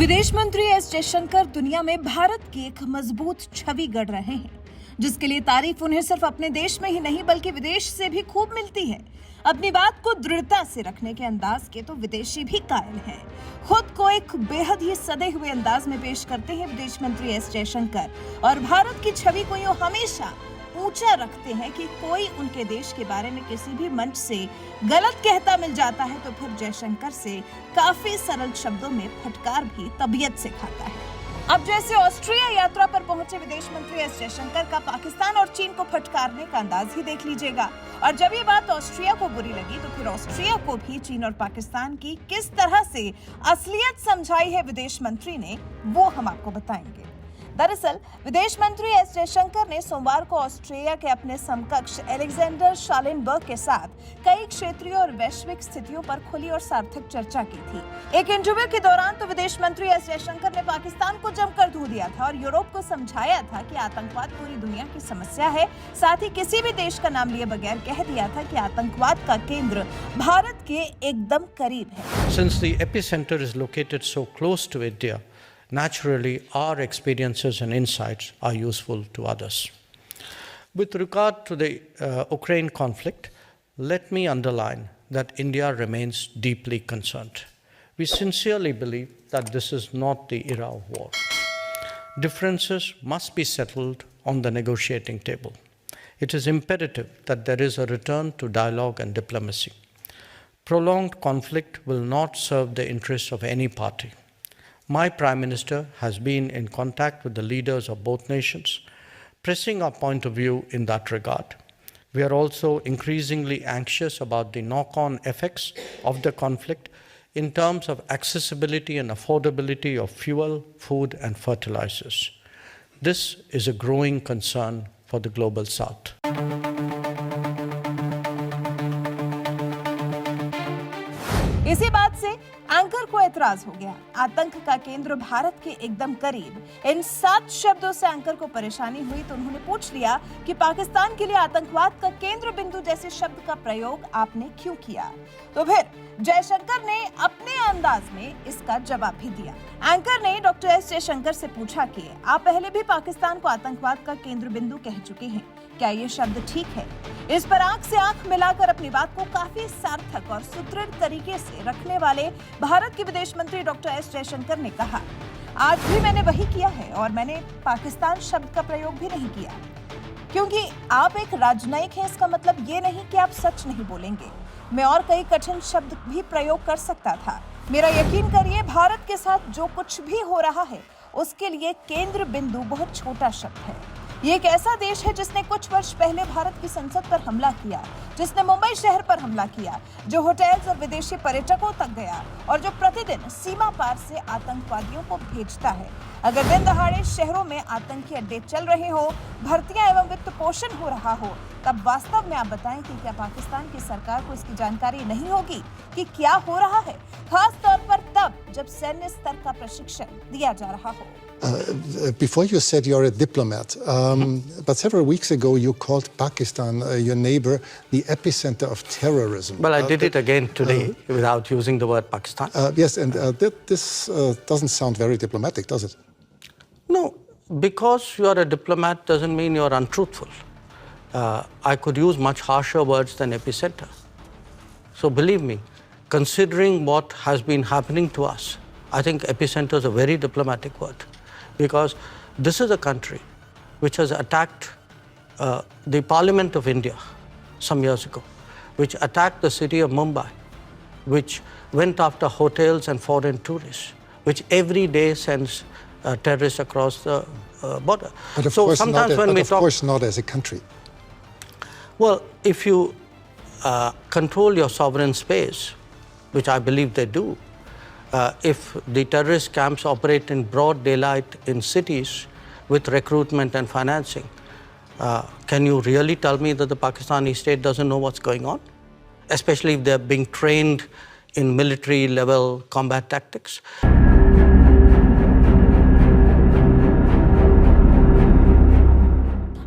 विदेश मंत्री एस जयशंकर दुनिया में भारत की एक मजबूत छवि गढ़ रहे हैं, जिसके लिए तारीफ उन्हें सिर्फ अपने देश में ही नहीं बल्कि विदेश से भी खूब मिलती है। अपनी बात को दृढ़ता से रखने के अंदाज के तो विदेशी भी कायल हैं। खुद को एक बेहद ही सदे हुए अंदाज में पेश करते हैं विदेश मंत्री एस जयशंकर और भारत की छवि को यूं हमेशा ऊंचा रखते हैं कि कोई उनके देश के बारे में किसी भी मंच से गलत कहता मिल जाता है तो फिर जयशंकर से काफी सरल शब्दों में फटकार भी तबीयत से खाता है। अब जैसे ऑस्ट्रिया यात्रा पर पहुंचे विदेश मंत्री एस जयशंकर का पाकिस्तान और चीन को फटकारने का अंदाज ही देख लीजिएगा। और जब ये बात ऑस्ट्रिया को बुरी लगी तो फिर ऑस्ट्रिया को भी चीन और पाकिस्तान की किस तरह से असलियत समझाई है विदेश मंत्री ने, वो हम आपको बताएंगे। दरअसल विदेश मंत्री एस जयशंकर ने सोमवार को ऑस्ट्रिया के अपने समकक्ष एलेक्जेंडर शालेनबर्ग के साथ कई क्षेत्रीय और वैश्विक स्थितियों पर खुली और सार्थक चर्चा की थी। एक इंटरव्यू के दौरान तो विदेश मंत्री एस जयशंकर ने पाकिस्तान को जमकर धो दिया था और यूरोप को समझाया था कि आतंकवाद पूरी दुनिया की समस्या है। साथ ही किसी भी देश का नाम लिए बगैर कह दिया था कि आतंकवाद का केंद्र भारत के एकदम करीब है। Since the epicenter is located so close to India, naturally, our experiences and insights are useful to others. With regard to the Ukraine conflict, let me underline that India remains deeply concerned. We sincerely believe that this is not the era of war. Differences must be settled on the negotiating table. It is imperative that there is a return to dialogue and diplomacy. Prolonged conflict will not serve the interests of any party. My Prime Minister has been in contact with the leaders of both nations, pressing our point of view in that regard. We are also increasingly anxious about the knock-on effects of the conflict in terms of accessibility and affordability of fuel, food, and fertilizers. This is a growing concern for the Global South. इसी बात से anchor को एतराज हो गया। आतंक का केंद्र भारत के एकदम करीब, इन 7 शब्दों से एंकर को परेशानी हुई तो उन्होंने पूछ लिया कि पाकिस्तान के लिए आतंकवाद का केंद्र बिंदु जैसे शब्द का प्रयोग आपने क्यों किया। तो फिर जयशंकर ने अपने अंदाज में इसका जवाब भी दिया। एंकर ने डॉक्टर एस जयशंकर से पूछा कि आप पहले भी पाकिस्तान को आतंकवाद का केंद्र बिंदु कह चुके हैं, क्या ये शब्द ठीक है? इस पर आंख से आंख मिलाकर अपनी बात को काफी सार्थक और सुदृढ़ तरीके से रखने वाले भारत के विदेश मंत्री डॉक्टर एस जयशंकर ने कहा, आज भी मैंने वही किया है और मैंने पाकिस्तान शब्द का प्रयोग भी नहीं किया, क्योंकि आप एक राजनयिक हैं। इसका मतलब ये नहीं कि आप सच नहीं बोलेंगे। मैं और कई कठिन शब्द भी प्रयोग कर सकता था। मेरा यकीन करिए, भारत के साथ जो कुछ भी हो रहा है उसके लिए केंद्र बिंदु बहुत छोटा शब्द है। ये एक ऐसा देश है जिसने कुछ वर्ष पहले भारत की संसद पर हमला किया, जिसने मुंबई शहर पर हमला किया, जो होटल्स और विदेशी पर्यटकों तक गया और जो प्रतिदिन सीमा पार से आतंकवादियों को भेजता है। अगर दिन दहाड़े शहरों में आतंकी अड्डे चल रहे हो, भर्तियां एवं वित्त पोषण हो रहा हो, तब वास्तव में आप बताएं कि क्या पाकिस्तान की सरकार को इसकी जानकारी नहीं होगी कि क्या हो रहा है, खास तौर पर तब जब सैन्य स्तर का प्रशिक्षण दिया जा रहा हो। Before you said you're a diplomat, but several weeks ago you called Pakistan, your neighbor, the epicenter of terrorism. Well, I did it again today without using the word Pakistan. Yes, and this doesn't sound very diplomatic, does it? No, because you are a diplomat doesn't mean you're untruthful. I could use much harsher words than epicenter. So believe me, considering what has been happening to us, I think epicenter is a very diplomatic word. Because this is a country which has attacked the Parliament of India some years ago, which attacked the city of Mumbai, which went after hotels and foreign tourists, which every day sends terrorists across the border. But of so course sometimes not, when we of talk, course not as a country. well, if you control your sovereign space, which I believe they do, if the terrorist camps operate in broad daylight in cities with recruitment and financing, can you really tell me that the Pakistani state doesn't know what's going on? Especially if they're being trained in military level combat tactics.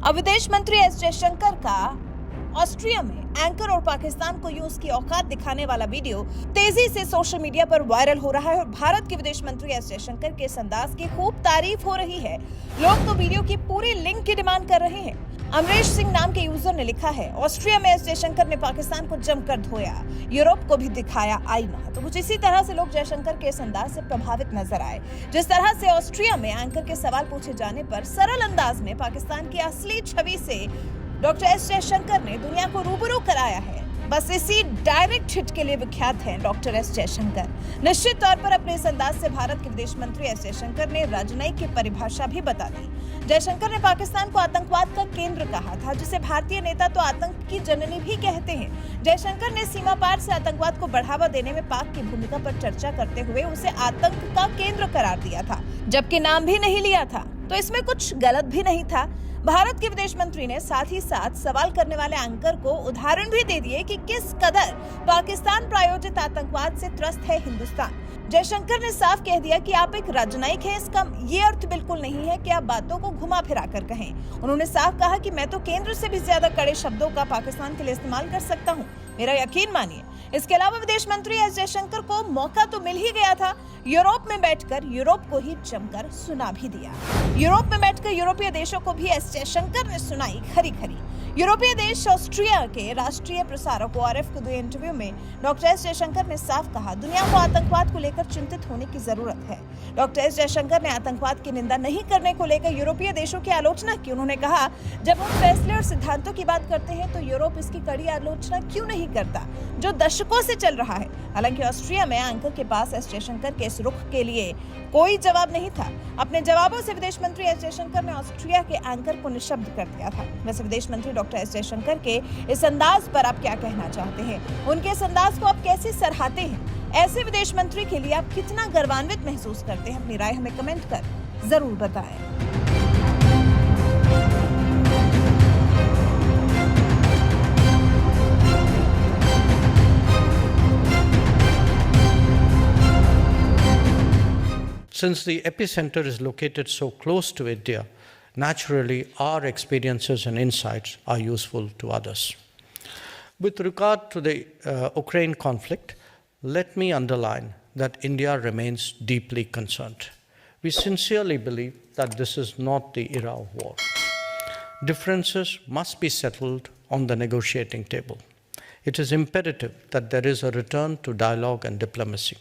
अब विदेश मंत्री S Jaishankar का Austria में anchor और पाकिस्तान को यूं उसकी औकात दिखाने वाला वीडियो तेजी से सोशल मीडिया पर वायरल हो रहा है और भारत के विदेश मंत्री एस जयशंकर के इस अंदाज की खूब तारीफ हो रही है। लोग तो वीडियो की पूरी लिंक की डिमांड कर रहे हैं। अमरीश सिंह नाम के यूजर ने लिखा है, ऑस्ट्रिया में एस जयशंकर ने पाकिस्तान को जमकर धोया, यूरोप को भी दिखाया आईना। तो कुछ इसी तरह से लोग जयशंकर के इस अंदाज से प्रभावित नजर आए। जिस तरह से ऑस्ट्रिया में एंकर के सवाल पूछे जाने पर सरल अंदाज में पाकिस्तान की असली छवि से डॉक्टर एस जयशंकर ने दुनिया को रूबरू कराया है। बस इसी डायरेक्ट हिट के लिए विख्यात हैं डॉक्टर एस जयशंकर। निश्चित तौर पर अपने इस अंदाज से भारत के विदेश मंत्री एस जयशंकर ने राजनयिक की परिभाषा भी बता दी। जयशंकर ने पाकिस्तान को आतंकवाद का केंद्र कहा था, जिसे भारतीय नेता तो आतंक की जननी भी कहते हैं। जयशंकर ने सीमा पार से आतंकवाद को बढ़ावा देने में पाक की भूमिका पर चर्चा करते हुए उसे आतंक का केंद्र करार दिया था, जबकि नाम भी नहीं लिया था। तो इसमें कुछ गलत भी नहीं था। भारत के विदेश मंत्री ने साथ ही साथ सवाल करने वाले एंकर को उदाहरण भी दे दिए कि किस कदर पाकिस्तान प्रायोजित आतंकवाद से त्रस्त है हिंदुस्तान। जयशंकर ने साफ कह दिया कि आप एक राजनयिक हैं, इसका ये अर्थ बिल्कुल नहीं है कि आप बातों को घुमा फिरा कर कहें। उन्होंने साफ कहा कि मैं तो केंद्र से भी ज्यादा कड़े शब्दों का पाकिस्तान के लिए इस्तेमाल कर सकता हूँ, मेरा यकीन मानिए। इसके अलावा विदेश मंत्री एस जयशंकर को मौका तो मिल ही गया था। यूरोप में बैठकर यूरोप को ही जमकर सुना भी दिया। यूरोप में बैठकर यूरोपीय देशों को भी एस जयशंकर ने सुनाई खरी खरी। यूरोपीय देश ऑस्ट्रिया के राष्ट्रीय प्रसारक ORF को दिए इंटरव्यू में डॉक्टर एस जयशंकर ने साफ कहा, दुनिया को आतंकवाद को लेकर चिंतित होने की जरूरत है। डॉक्टर एस जयशंकर ने आतंकवाद की निंदा नहीं करने को लेकर यूरोपीय देशों की आलोचना की। उन्होंने कहा, जब हम फैसले और सिद्धांतों की बात करते हैं तो यूरोप इसकी कड़ी आलोचना क्यों नहीं करता, जो दशकों से चल रहा है। हालांकि ऑस्ट्रिया में एंकर के पास एस जयशंकर के इस रुख के लिए कोई जवाब नहीं था। अपने जवाबों से विदेश मंत्री एस जयशंकर ने ऑस्ट्रिया के एंकर को निशब्द कर दिया था। वैसे विदेश मंत्री डॉक्टर एस जयशंकर के इस अंदाज पर आप क्या कहना चाहते हैं? उनके इस अंदाज को आप कैसे सराहते हैं? ऐसे विदेश मंत्री के लिए आप कितना गर्वान्वित महसूस करते हैं? अपनी राय हमें कमेंट कर जरूर बताएं। Since the epicenter is located so close to India, naturally our experiences and insights are useful to others. With regard to the Ukraine conflict, let me underline that India remains deeply concerned. We sincerely believe that this is not the era of war. Differences must be settled on the negotiating table. It is imperative that there is a return to dialogue and diplomacy.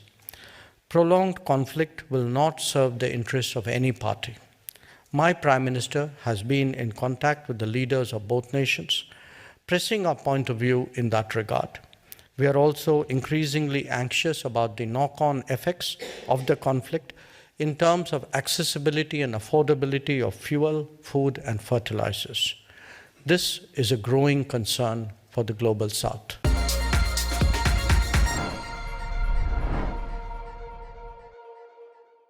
Prolonged conflict will not serve the interests of any party. My Prime Minister has been in contact with the leaders of both nations, pressing our point of view in that regard. We are also increasingly anxious about the knock-on effects of the conflict in terms of accessibility and affordability of fuel, food, and fertilizers. This is a growing concern for the Global South.